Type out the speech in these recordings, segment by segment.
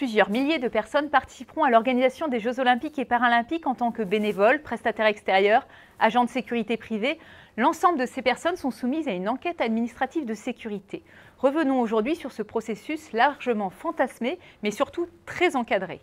Plusieurs milliers de personnes participeront à l'organisation des Jeux olympiques et paralympiques en tant que bénévoles, prestataires extérieurs, agents de sécurité privés. L'ensemble de ces personnes sont soumises à une enquête administrative de sécurité. Revenons aujourd'hui sur ce processus largement fantasmé, mais surtout très encadré.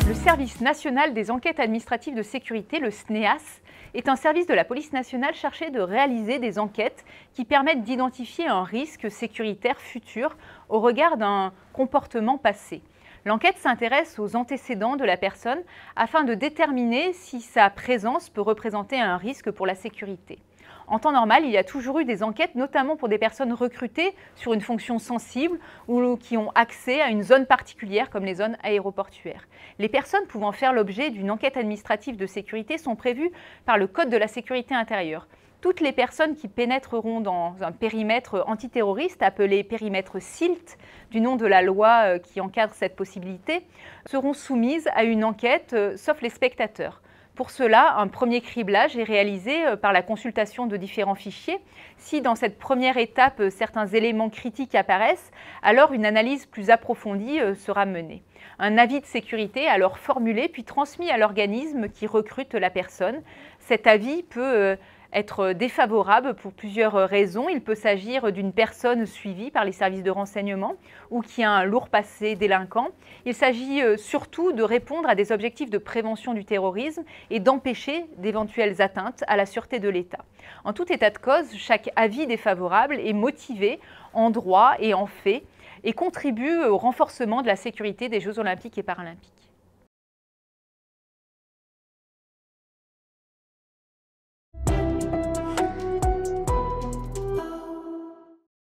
Le Service national des enquêtes administratives de sécurité, le SNEAS, est un service de la police nationale chargé de réaliser des enquêtes qui permettent d'identifier un risque sécuritaire futur au regard d'un comportement passé. L'enquête s'intéresse aux antécédents de la personne afin de déterminer si sa présence peut représenter un risque pour la sécurité. En temps normal, il y a toujours eu des enquêtes, notamment pour des personnes recrutées sur une fonction sensible ou qui ont accès à une zone particulière comme les zones aéroportuaires. Les personnes pouvant faire l'objet d'une enquête administrative de sécurité sont prévues par le Code de la sécurité intérieure. Toutes les personnes qui pénétreront dans un périmètre antiterroriste, appelé périmètre SILT, du nom de la loi qui encadre cette possibilité, seront soumises à une enquête, sauf les spectateurs. Pour cela, un premier criblage est réalisé par la consultation de différents fichiers. Si dans cette première étape, certains éléments critiques apparaissent, alors une analyse plus approfondie sera menée. Un avis de sécurité est alors formulé puis transmis à l'organisme qui recrute la personne. Cet avis peut être défavorable pour plusieurs raisons. Il peut s'agir d'une personne suivie par les services de renseignement ou qui a un lourd passé délinquant. Il s'agit surtout de répondre à des objectifs de prévention du terrorisme et d'empêcher d'éventuelles atteintes à la sûreté de l'État. En tout état de cause, chaque avis défavorable est motivé en droit et en fait et contribue au renforcement de la sécurité des Jeux olympiques et paralympiques.